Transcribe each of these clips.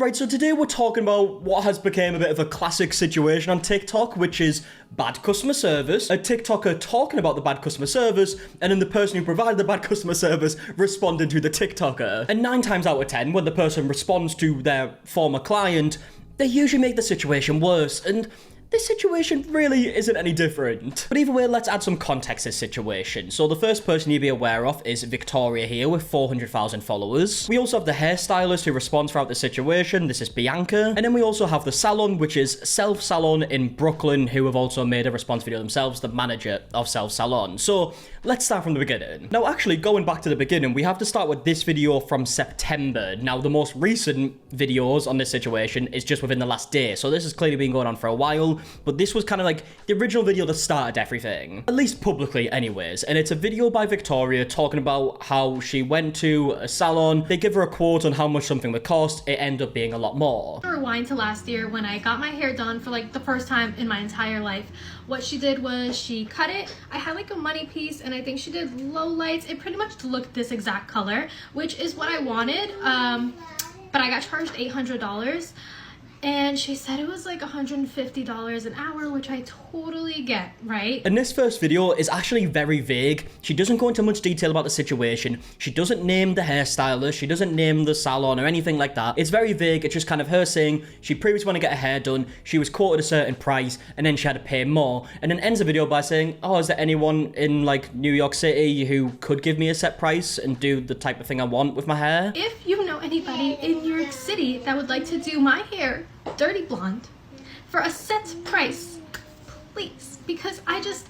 Right, so today we're talking about what has become a bit of a classic situation on TikTok, which is bad customer service, a TikToker talking about the bad customer service, and then the person who provided the bad customer service responding to the TikToker. And 9 times out of 10, when the person responds to their former client, they usually make the situation worse, and this situation really isn't any different. But either way, let's add some context to this situation. So the first person you'd be aware of is Victoria here with 400,000 followers. We also have the hairstylist who responds throughout the situation. This is Bianca. And then we also have the salon, which is Self Salon in Brooklyn, who have also made a response video themselves, the manager of Self Salon. So let's start from the beginning. Now, actually, going back to the beginning, we have to start with this video from September. Now, the most recent videos on this situation is just within the last day. So this has clearly been going on for a while. But this was kind of like the original video that started everything, at least publicly anyways. And it's a video by Victoria talking about how she went to a salon. They give her a quote on how much something would cost. It ended up being a lot more. Rewind to last year when I got my hair done for like the first time in my entire life. What she did was she cut it. I had like a money piece and I think she did low lights. It pretty much looked this exact color, which is what I wanted. But I got charged $800. And she said it was like $150 an hour, which I totally get, right? And this first video is actually very vague. She doesn't go into much detail about the situation. She doesn't name the hairstylist. She doesn't name the salon or anything like that. It's very vague. It's just kind of her saying she previously wanted to get her hair done. She was quoted a certain price and then she had to pay more. And then ends the video by saying, oh, is there anyone in like New York City who could give me a set price and do the type of thing I want with my hair? If you know anybody in New York City that would like to do my hair dirty blonde for a set price, please, because I just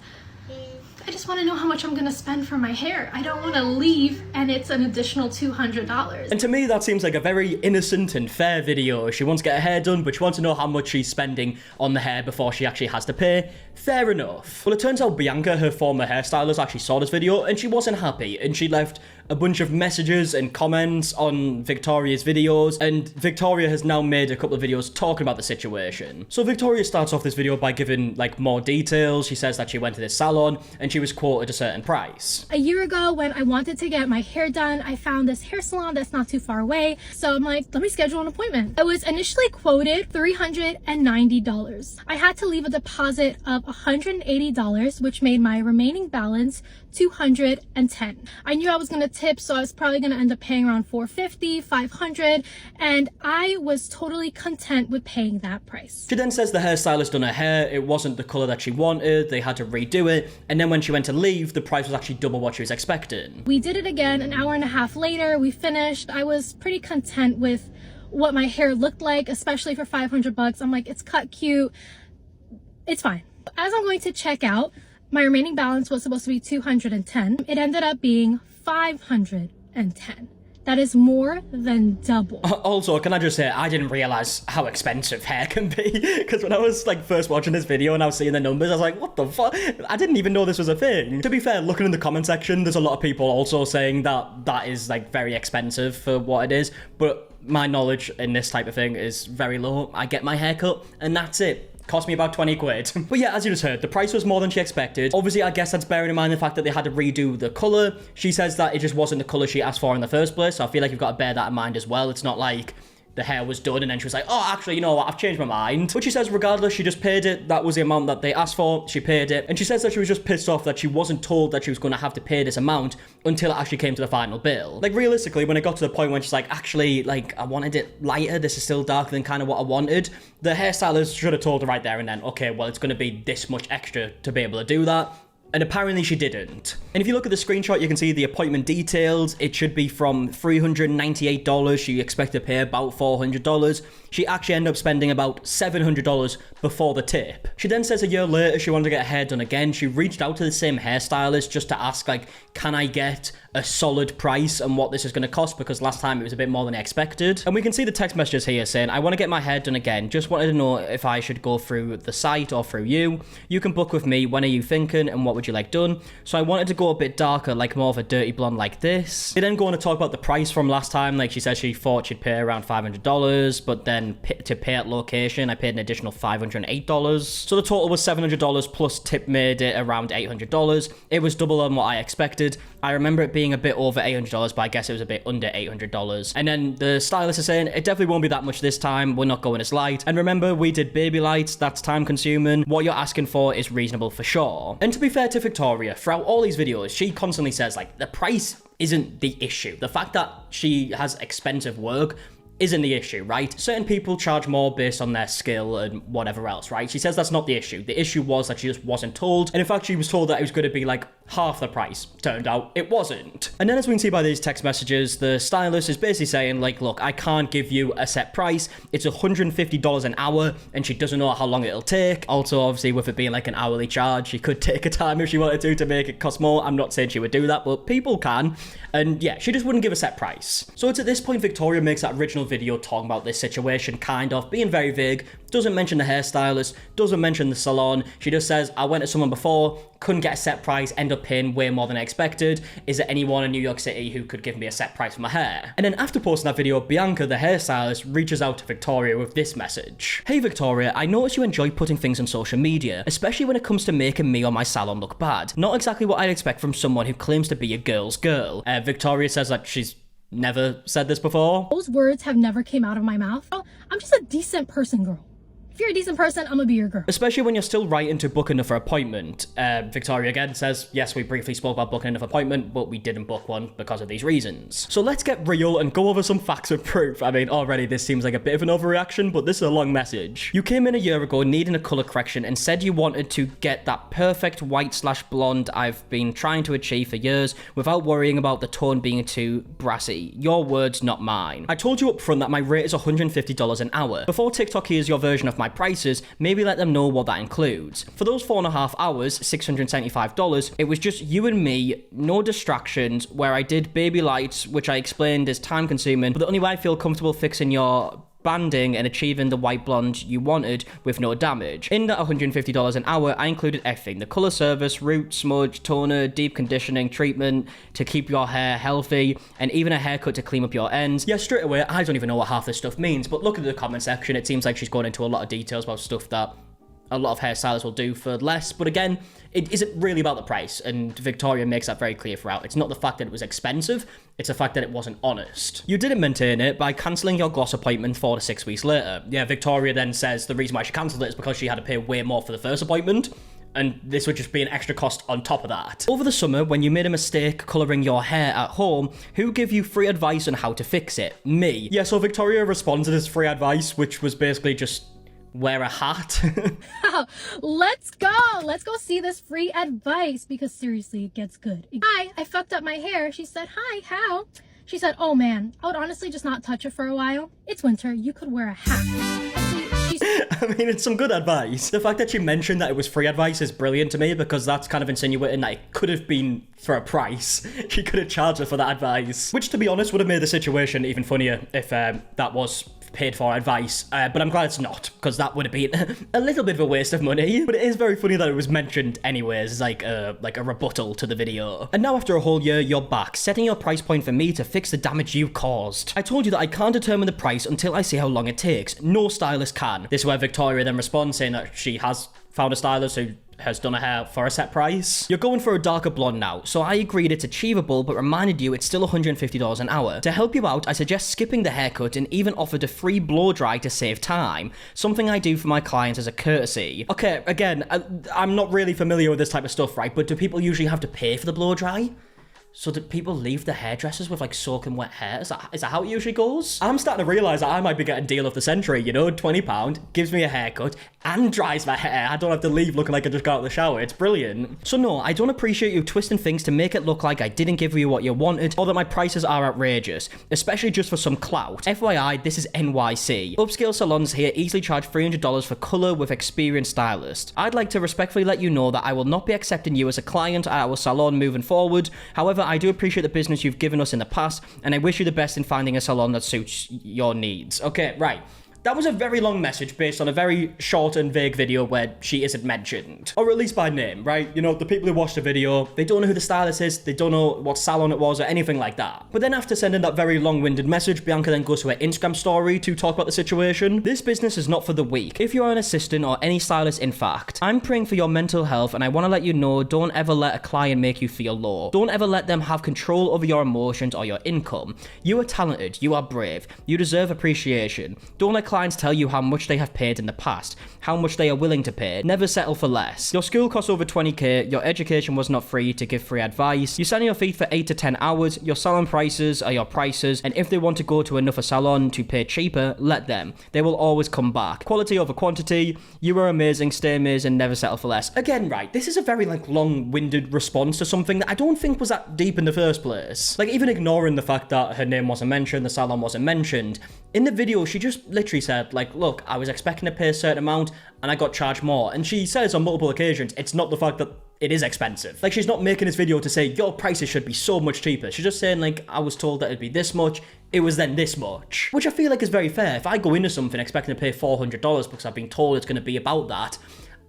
want to know how much I'm gonna spend for my hair. I don't want to leave and it's an additional $200. And to me, that seems like a very innocent and fair video. She wants to get her hair done, but she wants to know how much she's spending on the hair before she actually has to pay. Fair enough. Well, it turns out Bianca, her former hairstylist, actually saw this video and she wasn't happy, and she left a bunch of messages and comments on Victoria's videos, and Victoria has now made a couple of videos talking about the situation. So Victoria starts off this video by giving like more details. She says that she went to this salon and she was quoted a certain price. A year ago when I wanted to get my hair done, I found this hair salon that's not too far away. So I'm like, let me schedule an appointment. I was initially quoted $390. I had to leave a deposit of $180, which made my remaining balance $210. I knew I was gonna tip, so I was probably gonna end up paying around $450, $500, and I was totally content with paying that price. She then says the hairstylist done her hair, it wasn't the color that she wanted, they had to redo it, and then when she went to leave, the price was actually double what she was expecting. We did it again an hour and a half later, we finished. I was pretty content with what my hair looked like, especially for $500. I'm like, it's cut cute, it's fine. As I'm going to check out, my remaining balance was supposed to be $210. It ended up being $510. That is more than double. Also, can I just say, I didn't realize how expensive hair can be, because when I was like first watching this video and I was seeing the numbers, I was like, what the fuck? I didn't even know this was a thing. To be fair, looking in the comment section, there's a lot of people also saying that that is like very expensive for what it is, but my knowledge in this type of thing is very low. I get my hair cut and that's it. Cost me about 20 quid. But yeah, as you just heard, the price was more than she expected. Obviously, I guess that's bearing in mind the fact that they had to redo the color. She says that it just wasn't the color she asked for in the first place, so I feel like you've got to bear that in mind as well. It's not like the hair was done and then she was like, oh, actually, you know what, I've changed my mind. But she says regardless, she just paid it. That was the amount that they asked for. She paid it. And she says that she was just pissed off that she wasn't told that she was going to have to pay this amount until it actually came to the final bill. Like, realistically, when it got to the point when she's like, actually, like, I wanted it lighter, this is still darker than kind of what I wanted, the hairstylist should have told her right there and then, okay, well, it's going to be this much extra to be able to do that. And apparently she didn't. And if you look at the screenshot, you can see the appointment details. It should be from $398. She expected to pay about $400. She actually ended up spending about $700 before the tip. She then says a year later she wanted to get her hair done again. She reached out to the same hairstylist just to ask, like, can I get a solid price and what this is going to cost, because last time it was a bit more than I expected. And we can see the text messages here saying, I want to get my hair done again. Just wanted to know if I should go through the site or through you. You can book with me. When are you thinking and what would you like done? So I wanted to go a bit darker, like more of a dirty blonde like this. They then go on to talk about the price from last time. Like, she said she thought she'd pay around $500, but then to pay at location, I paid an additional $508. So the total was $700 plus tip made it around $800. It was double on what I expected. I remember it being a bit over $800, but I guess it was a bit under $800. And then the stylist is saying, it definitely won't be that much this time. We're not going as light. And remember, we did baby lights. That's time consuming. What you're asking for is reasonable for sure. And to be fair to Victoria, throughout all these videos, she constantly says, like, the price isn't the issue. The fact that she has expensive work isn't the issue, right? Certain people charge more based on their skill and whatever else, right? She says that's not the issue. The issue was that she just wasn't told. And in fact, she was told that it was going to be like half the price. Turned out it wasn't. And then as we can see by these text messages, the stylist is basically saying like, look, I can't give you a set price. It's $150 an hour and she doesn't know how long it'll take. Also, obviously, with it being like an hourly charge, she could take her time if she wanted to make it cost more. I'm not saying she would do that, but people can. And yeah, she just wouldn't give a set price. So it's at this point Victoria makes that original video talking about this situation, kind of being very vague, doesn't mention the hairstylist, doesn't mention the salon. She just says, I went to someone before, couldn't get a set price, end up paying way more than I expected. Is there anyone in New York City who could give me a set price for my hair? And then after posting that video, Bianca, the hairstylist, reaches out to Victoria with this message. Hey Victoria, I notice you enjoy putting things on social media, especially when it comes to making me or my salon look bad. Not exactly what I'd expect from someone who claims to be a girl's girl. Victoria says that she's never said this before. Those words have never came out of my mouth. Oh, I'm just a decent person, girl. If you're a decent person, I'm gonna be your girl. Especially when you're still writing to book another appointment. Victoria again says, yes, we briefly spoke about booking another appointment, but we didn't book one because of these reasons. So let's get real and go over some facts and proof. I mean, already this seems like a bit of an overreaction, but this is a long message. You came in a year ago needing a color correction and said you wanted to get that perfect white/blonde I've been trying to achieve for years without worrying about the tone being too brassy. Your words, not mine. I told you up front that my rate is $150 an hour. Before TikTok hears your version of my prices, maybe let them know what that includes. For those 4.5 hours, $675, it was just you and me, no distractions, where I did baby lights, which I explained is time consuming, but the only way I feel comfortable fixing your banding and achieving the white blonde you wanted with no damage. In that $150 an hour, I included everything: the color service, root, smudge, toner, deep conditioning, treatment to keep your hair healthy, and even a haircut to clean up your ends. Yeah, straight away, I don't even know what half this stuff means, but look at the comment section. It seems like she's gone into a lot of details about stuff that a lot of hairstylists will do for less, but again, it isn't really about the price, and Victoria makes that very clear throughout. It's not the fact that it was expensive, it's the fact that it wasn't honest. You didn't maintain it by cancelling your gloss appointment 4 to 6 weeks later. Yeah, Victoria then says the reason why she cancelled it is because she had to pay way more for the first appointment, and this would just be an extra cost on top of that. Over the summer, when you made a mistake colouring your hair at home, who gave you free advice on how to fix it? Me. Yeah, so Victoria responds to this free advice, which was basically just wear a hat. Let's go see this free advice, because seriously, it gets good. Hi, I fucked up my hair. She said, hi, how? She said, oh man, I would honestly just not touch it for a while. It's winter, you could wear a hat. I mean, it's some good advice. The fact that she mentioned that it was free advice is brilliant to me, because that's kind of insinuating that it could have been for a price. She could have charged her for that advice, which to be honest would have made the situation even funnier if that was paid for advice, but I'm glad it's not, because that would have been a little bit of a waste of money. But it is very funny that it was mentioned anyways, as like a rebuttal to the video. And now after a whole year, you're back, setting your price point for me to fix the damage you caused. I told you that I can't determine the price until I see how long it takes. No stylist can. This is where Victoria then responds, saying that she has found a stylist who has done her hair for a set price. You're going for a darker blonde now, so I agreed it's achievable, but reminded you it's still $150 an hour. To help you out, I suggest skipping the haircut and even offered a free blow dry to save time, something I do for my clients as a courtesy. Okay, again, I'm not really familiar with this type of stuff, right? But do people usually have to pay for the blow dry? So do people leave the hairdressers with like soaking wet hair? Is that how it usually goes? I'm starting to realise that I might be getting deal of the century, you know? £20, gives me a haircut, and dries my hair. I don't have to leave looking like I just got out of the shower. It's brilliant. So no, I don't appreciate you twisting things to make it look like I didn't give you what you wanted, or that my prices are outrageous, especially just for some clout. FYI, this is NYC. Upscale salons here easily charge $300 for colour with experienced stylists. I'd like to respectfully let you know that I will not be accepting you as a client at our salon moving forward. However, I do appreciate the business you've given us in the past, and I wish you the best in finding a salon that suits your needs. Okay, right. That was a very long message based on a very short and vague video where she isn't mentioned. Or at least by name, right? You know, the people who watched the video, they don't know who the stylist is, they don't know what salon it was or anything like that. But then after sending that very long-winded message, Bianca then goes to her Instagram story to talk about the situation. This business is not for the weak. If you're an assistant or any stylist, in fact, I'm praying for your mental health, and I want to let you know, don't ever let a client make you feel low. Don't ever let them have control over your emotions or your income. You are talented, you are brave, you deserve appreciation. Don't let clients tell you how much they have paid in the past, how much they are willing to pay. Never settle for less. Your school costs over 20k, your education was not free to give free advice, you stand on your feet for 8 to 10 hours, your salon prices are your prices, and if they want to go to another salon to pay cheaper, let them. They will always come back. Quality over quantity, you are amazing, stay amazing, never settle for less. Again, right, this is a very long-winded response to something that I don't think was that deep in the first place. Like, even ignoring the fact that her name wasn't mentioned, the salon wasn't mentioned, in the video, she just literally said, like, look, I was expecting to pay a certain amount, and I got charged more. And she says on multiple occasions, it's not the fact that it is expensive. Like, she's not making this video to say, your prices should be so much cheaper. She's just saying, like, I was told that it'd be this much, it was then this much. Which I feel like is very fair. If I go into something expecting to pay $400 because I've been told it's going to be about that,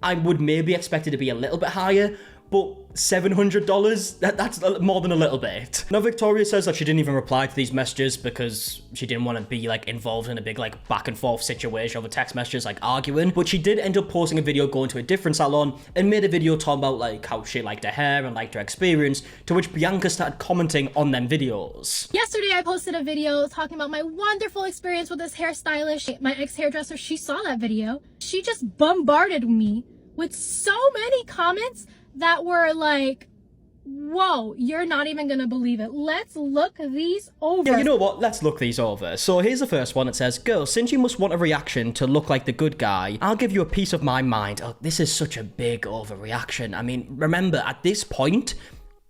I would maybe expect it to be a little bit higher, but $700? That's more than a little bit. Now, Victoria says that she didn't even reply to these messages because she didn't want to be, like, involved in a big, like, back and forth situation over text messages, like, arguing. But she did end up posting a video going to a different salon and made a video talking about, like, how she liked her hair and liked her experience, to which Bianca started commenting on them videos. Yesterday, I posted a video talking about my wonderful experience with this hairstylist. My ex-hairdresser, she saw that video. She just bombarded me with so many comments that were like, whoa, you're not even gonna believe it. Let's look these over. Yeah, you know what? Let's look these over. So here's the first one. It says, girl, since you must want a reaction to look like the good guy, I'll give you a piece of my mind. Oh, this is such a big overreaction. I mean, remember, at this point,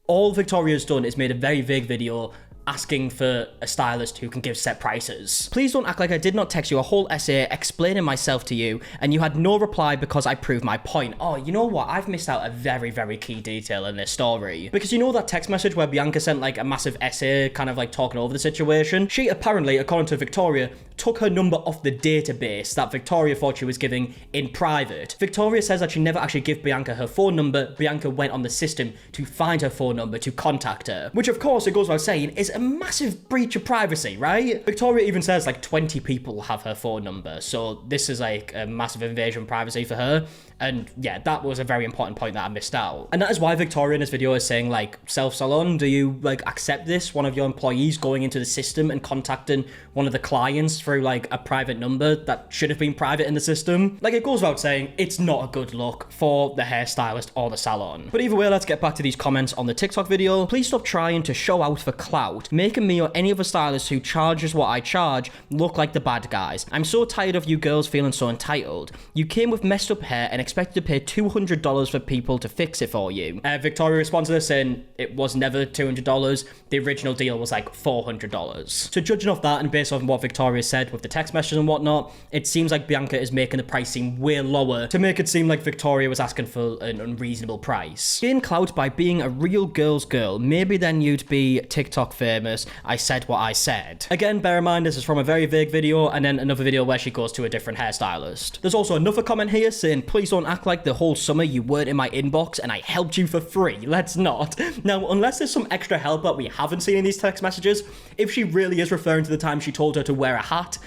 all Victoria's done is made a very vague video asking for a stylist who can give set prices. Please don't act like I did not text you a whole essay explaining myself to you and you had no reply because I proved my point. Oh, you know what? I've missed out a very, very key detail in this story. Because you know that text message where Bianca sent like a massive essay kind of like talking over the situation? She apparently, according to Victoria, took her number off the database that Victoria thought she was giving in private. Victoria says that she never actually gave Bianca her phone number. Bianca went on the system to find her phone number to contact her. Which of course, it goes without saying, is a massive breach of privacy, right? Victoria even says like 20 people have her phone number. So this is like a massive invasion of privacy for her. And yeah, that was a very important point that I missed out. And that is why Victoria in this video is saying like, self-salon, do you like accept this? One of your employees going into the system and contacting one of the clients through like a private number that should have been private in the system? Like, it goes without saying, it's not a good look for the hairstylist or the salon. But either way, let's get back to these comments on the TikTok video. Please stop trying to show out for clout, making me or any other stylist who charges what I charge look like the bad guys. I'm so tired of you girls feeling so entitled. You came with messed up hair and expected to pay $200 for people to fix it for you. Victoria responds to this saying it was never $200. The original deal was like $400. So judging off that and based on what Victoria said with the text messages and whatnot, it seems like Bianca is making the price seem way lower to make it seem like Victoria was asking for an unreasonable price. Gain clout by being a real girl's girl. Maybe then you'd be TikTok famous. I said what I said. Again, bear in mind this is from a very vague video and then another video where she goes to a different hairstylist. There's also another comment here saying, please don't act like the whole summer you weren't in my inbox and I helped you for free. Let's not. Now, unless there's some extra help that we haven't seen in these text messages, if she really is referring to the time she told her to wear a hat,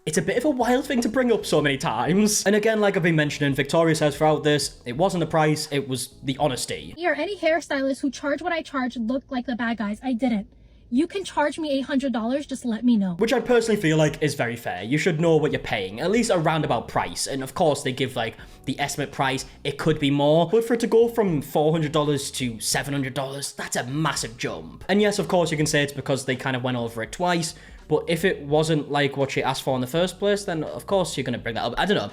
it's a bit of a wild thing to bring up so many times. And again, like I've been mentioning, Victoria says throughout this, it wasn't the price, it was the honesty. Or any hairstylist who charged what I charged looked like the bad guys. I didn't. You can charge me $800, just let me know. Which I personally feel like is very fair. You should know what you're paying, at least a roundabout price. And of course, they give like the estimate price. It could be more, but for it to go from $400 to $700, that's a massive jump. And yes, of course, you can say it's because they kind of went over it twice. But if it wasn't like what she asked for in the first place, then of course you're going to bring that up. I don't know.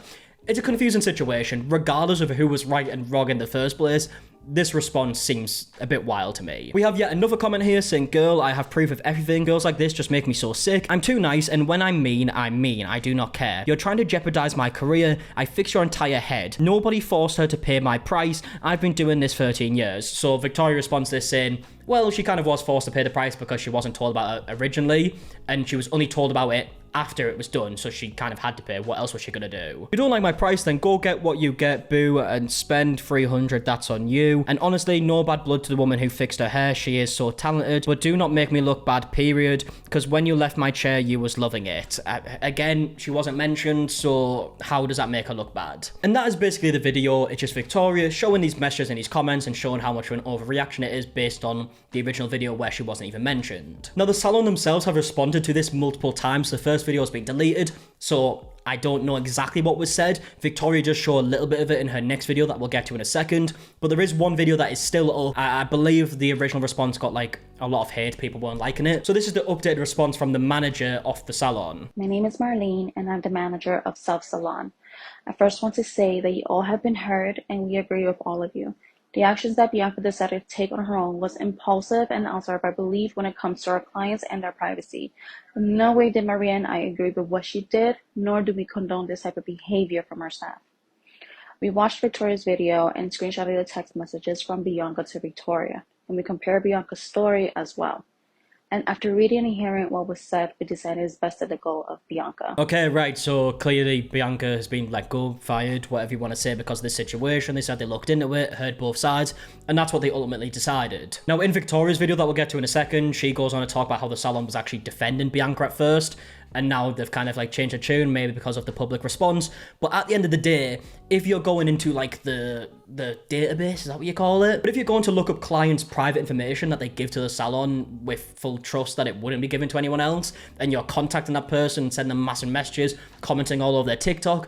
It's a confusing situation, regardless of who was right and wrong in the first place. This response seems a bit wild to me. We have yet another comment here saying, girl, I have proof of everything. Girls like this just make me so sick. I'm too nice, and when I'm mean, I'm mean. I do not care. You're trying to jeopardize my career. I fix your entire head. Nobody forced her to pay my price. I've been doing this 13 years. So Victoria responds to this saying, well, she kind of was forced to pay the price because she wasn't told about it originally, and she was only told about it after it was done, so she kind of had to pay. What else was she gonna do? If you don't like my price, then go get what you get, boo, and spend 300, that's on you. And honestly, no bad blood to the woman who fixed her hair, she is so talented, but do not make me look bad, period, because when you left my chair, you was loving it. Again, she wasn't mentioned, so how does that make her look bad? And that is basically the video. It's just Victoria showing these messages in these comments and showing how much of an overreaction it is based on the original video where she wasn't even mentioned. Now, the salon themselves have responded to this multiple times. The first video has been deleted, so I don't know exactly what was said. Victoria just showed a little bit of it in her next video that we'll get to in a second, but there is one video that is still up. I believe the original response got like a lot of hate, people weren't liking it. So this is the updated response from the manager of the salon. My name is Marlene and I'm the manager of Self Salon. I first want to say that you all have been heard and we agree with all of you. The actions that Bianca decided to take on her own was impulsive and outside of our belief when it comes to our clients and their privacy. In no way did Maria and I agree with what she did, nor do we condone this type of behavior from our staff. We watched Victoria's video and screenshotted the text messages from Bianca to Victoria, and we compared Bianca's story as well. And after reading and hearing what was said, we decided it's best to let go of Bianca. Okay, right, so clearly Bianca has been let go, fired, whatever you want to say, because of this situation. They said they looked into it, heard both sides, and that's what they ultimately decided. Now, in Victoria's video that we'll get to in a second, she goes on to talk about how the salon was actually defending Bianca at first, and now they've kind of like changed their tune, maybe because of the public response. But at the end of the day, if you're going into like the database, is that what you call it? But if you're going to look up clients' private information that they give to the salon with full trust that it wouldn't be given to anyone else, and you're contacting that person, sending them massive messages, commenting all over their TikTok,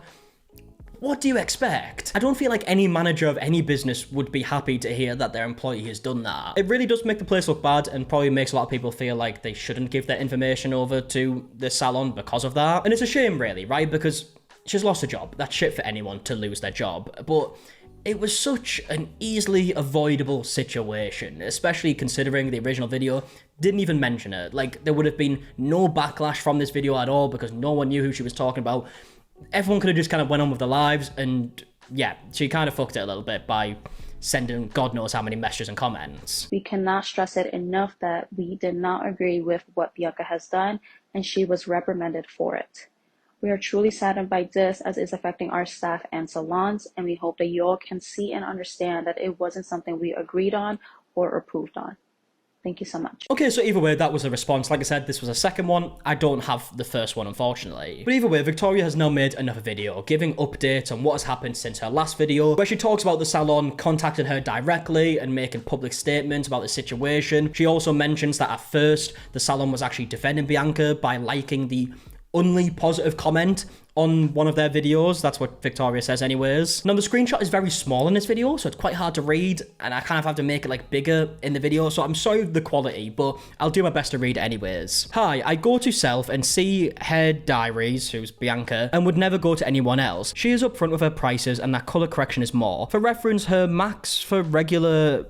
what do you expect? I don't feel like any manager of any business would be happy to hear that their employee has done that. It really does make the place look bad and probably makes a lot of people feel like they shouldn't give their information over to the salon because of that. And it's a shame, really, right? Because she's lost her job. That's shit for anyone to lose their job. But it was such an easily avoidable situation, especially considering the original video didn't even mention it. Like, there would have been no backlash from this video at all because no one knew who she was talking about. Everyone could have just kind of went on with their lives, and yeah, she kind of fucked it a little bit by sending God knows how many messages and comments. We cannot stress it enough that we did not agree with what Bianca has done, and she was reprimanded for it. We are truly saddened by this as it's affecting our staff and salons, and we hope that you all can see and understand that it wasn't something we agreed on or approved on. Thank you so much. Okay, so either way, that was a response. Like I said, this was a second one. I don't have the first one, unfortunately. But either way, Victoria has now made another video giving updates on what has happened since her last video, where she talks about the salon contacting her directly and making public statements about the situation. She also mentions that at first, the salon was actually defending Bianca by liking the only positive comment on one of their videos. That's what Victoria says anyways. Now, the screenshot is very small in this video, so it's quite hard to read, and I kind of have to make it like bigger in the video, so I'm sorry for the quality, but I'll do my best to read it anyways. Hi, I go to Self and see Hair Diaries, who's Bianca, and would never go to anyone else. She is upfront with her prices, and that color correction is more. For reference, her max for regular...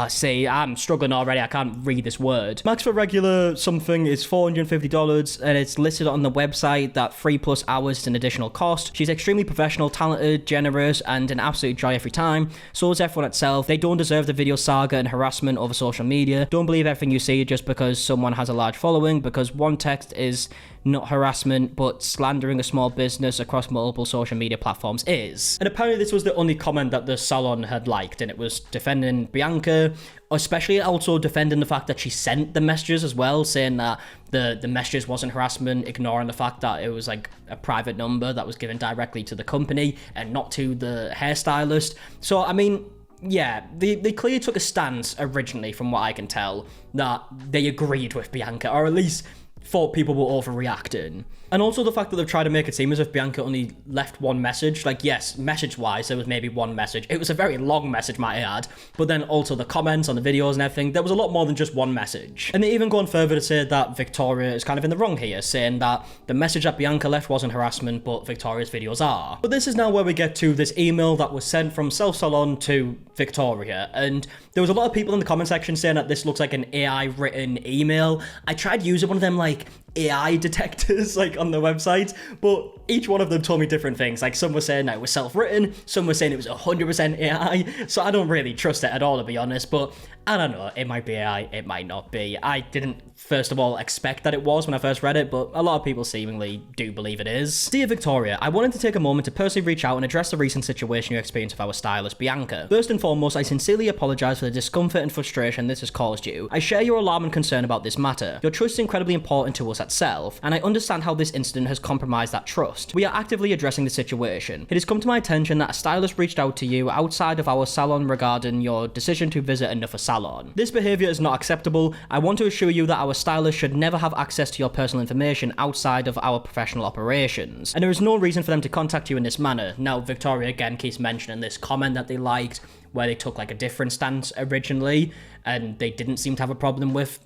see, I'm struggling already. I can't read this word. Max for regular something is $450, and it's listed on the website that 3+ hours is an additional cost. She's extremely professional, talented, generous, and an absolute joy every time. So is everyone at Self. They don't deserve the video saga and harassment over social media. Don't believe everything you see just because someone has a large following, because one text is not harassment, but slandering a small business across multiple social media platforms is. And apparently this was the only comment that the salon had liked, and it was defending Bianca, especially also defending the fact that she sent the messages as well, saying that the messages wasn't harassment, ignoring the fact that it was like a private number that was given directly to the company and not to the hairstylist. So, I mean, yeah, they clearly took a stance originally, from what I can tell, that they agreed with Bianca, or at least thought people were overreacting. And also the fact that they've tried to make it seem as if Bianca only left one message. Like, yes, message-wise, there was maybe one message. It was a very long message, might I add. But then also the comments on the videos and everything, there was a lot more than just one message. And they even go on further to say that Victoria is kind of in the wrong here, saying that the message that Bianca left wasn't harassment, but Victoria's videos are. But this is now where we get to this email that was sent from Self Salon to Victoria. And there was a lot of people in the comment section saying that this looks like an AI-written email. I tried using one of them, like, AI detectors like on the website, but each one of them told me different things. Like some were saying that it was self-written, some were saying it was 100% AI, so I don't really trust it at all, to be honest. But I don't know, it might be AI, it might not be. I didn't, first of all, expect that it was when I first read it, but a lot of people seemingly do believe it is. Dear Victoria, I wanted to take a moment to personally reach out and address the recent situation you experienced with our stylist, Bianca. First and foremost, I sincerely apologise for the discomfort and frustration this has caused you. I share your alarm and concern about this matter. Your trust is incredibly important to us at Self, and I understand how this incident has compromised that trust. We are actively addressing the situation. It has come to my attention that a stylist reached out to you outside of our salon regarding your decision to visit another salon. This behaviour is not acceptable. I want to assure you that our stylist should never have access to your personal information outside of our professional operations, and there is no reason for them to contact you in this manner. Now, Victoria again keeps mentioning this comment that they liked where they took like a different stance originally, and they didn't seem to have a problem with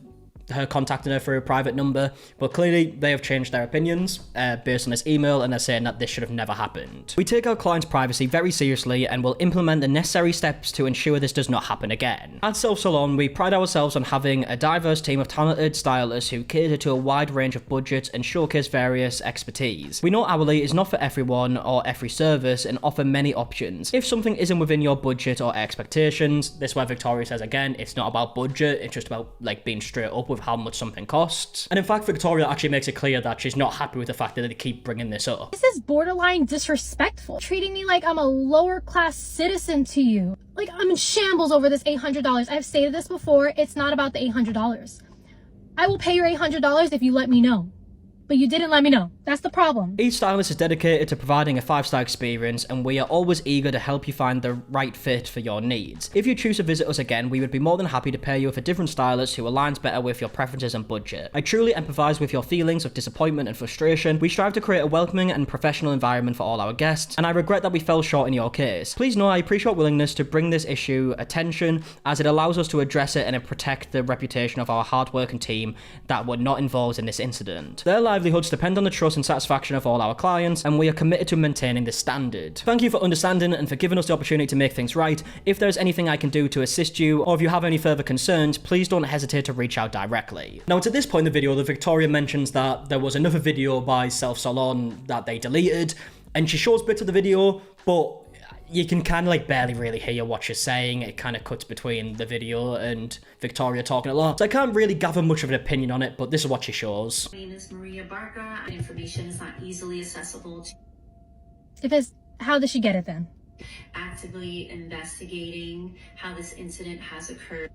her contacting her through a private number, but clearly they have changed their opinions based on this email, and they're saying that this should have never happened. We take our clients' privacy very seriously and will implement the necessary steps to ensure this does not happen again. At Self Salon, we pride ourselves on having a diverse team of talented stylists who cater to a wide range of budgets and showcase various expertise. We know hourly is not for everyone or every service and offer many options. If something isn't within your budget or expectations, this is where Victoria says again, it's not about budget, it's just about like being straight up with how much something costs. And in fact, Victoria actually makes it clear that she's not happy with the fact that they keep bringing this up. This is borderline disrespectful. Treating me like I'm a lower class citizen to you. Like I'm in shambles over this $800. I've stated this before, it's not about the $800. I will pay your $800 if you let me know. But you didn't let me know. That's the problem. Each stylist is dedicated to providing a 5-star experience, and we are always eager to help you find the right fit for your needs. If you choose to visit us again, we would be more than happy to pair you with a different stylist who aligns better with your preferences and budget. I truly empathise with your feelings of disappointment and frustration. We strive to create a welcoming and professional environment for all our guests, and I regret that we fell short in your case. Please know I appreciate your willingness to bring this issue attention, as it allows us to address it and protect the reputation of our hard-working team that were not involved in this incident. Their livelihoods depend on the trust and satisfaction of all our clients, and we are committed to maintaining this standard. Thank you for understanding and for giving us the opportunity to make things right. If there's anything I can do to assist you, or if you have any further concerns, please don't hesitate to reach out directly. Now, to this point in the video, the Victoria mentions that there was another video by Self Salon that they deleted, and she shows bits of the video, but you can kind of like barely really hear what she's saying. It kind of cuts between the video and Victoria talking a lot. So I can't really gather much of an opinion on it, but this is what she shows. My name is Maria Barca. Information is not easily accessible to If it's, how did she get it then? actively investigating how this incident has occurred.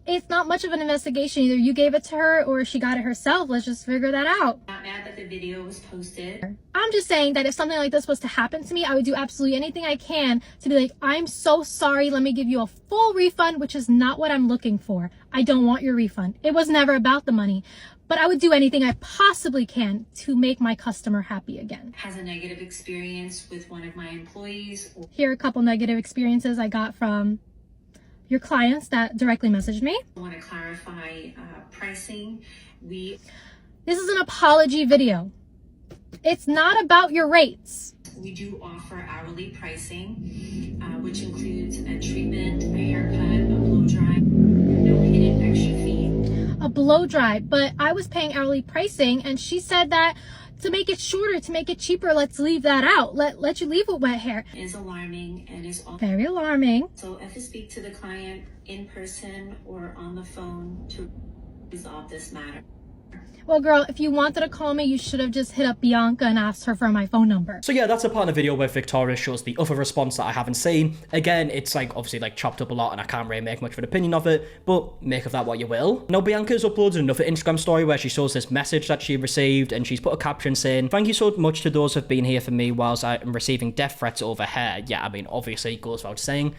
It's not much of an investigation. Either you gave it to her or she got it herself. Let's just figure that out. Not mad that the video was posted. I'm just saying that if something like this was to happen to me, I would do absolutely anything I can to be like, I'm so sorry. Let me give you a full refund, which is not what I'm looking for. I don't want your refund. It was never about the money, but I would do anything I possibly can to make my customer happy again. Has a negative experience with one of my employees. Here are a couple negative experiences I got from your clients that directly messaged me. I want to clarify pricing. This is an apology video. It's not about your rates. We do offer hourly pricing, which includes a treatment, a haircut, a blow dry, no hidden extra fee. A blow dry, but I was paying hourly pricing, and she said that to make it shorter, to make it cheaper, let's leave that out. Let you leave with wet hair. Is alarming and is also Very alarming. so if you speak to the client in person or on the phone to resolve this matter. Well, girl, if you wanted to call me, you should have just hit up Bianca and asked her for my phone number. So yeah, that's a part of the video where Victoria shows the other response that I haven't seen. Again, it's like obviously like chopped up a lot and I can't really make much of an opinion of it, but make of that what you will. Now, Bianca's uploaded another Instagram story where she shows this message that she received, and she's put a caption saying, "Thank you so much to those who have been here for me whilst I am receiving death threats over hair." Yeah, I mean, obviously it goes without saying,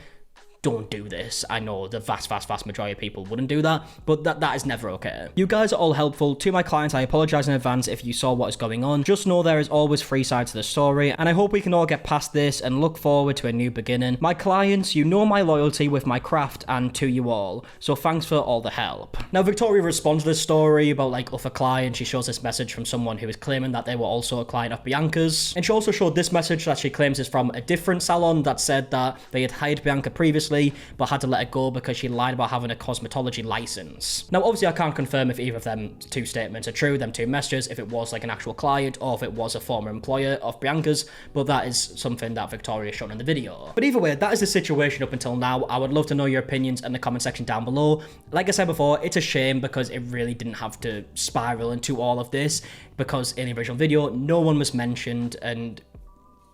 don't do this. I know the vast majority of people wouldn't do that, but that is never okay. You guys are all helpful. To my clients, I apologize in advance if you saw what is going on. Just know there is always 3 sides to the story, and I hope we can all get past this and look forward to a new beginning. My clients, you know my loyalty with my craft and to you all, so thanks for all the help. Now, Victoria responds to this story about like other clients. She shows this message from someone who is claiming that they were also a client of Bianca's, and she also showed this message that she claims is from a different salon that said that they had hired Bianca previously previously, but had to let it go because she lied about having a cosmetology license. Now, obviously, I can't confirm if either of them two statements are true, them two messages, if it was like an actual client or if it was a former employer of Bianca's, but that is something that Victoria shown in the video. But either way, that is the situation up until now. I would love to know your opinions in the comment section down below. Like I said before, it's a shame because it really didn't have to spiral into all of this, because in the original video, no one was mentioned and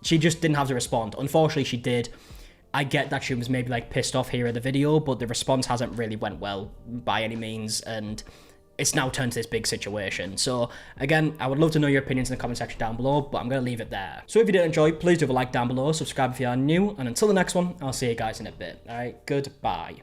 she just didn't have to respond. Unfortunately, she did. I get that she was maybe like pissed off here in the video, but the response hasn't really went well by any means, and it's now turned to this big situation. So again, I would love to know your opinions in the comment section down below, but I'm going to leave it there. So if you did enjoy, please do a like down below, subscribe if you are new, and until the next one, I'll see you guys in a bit. All right, goodbye.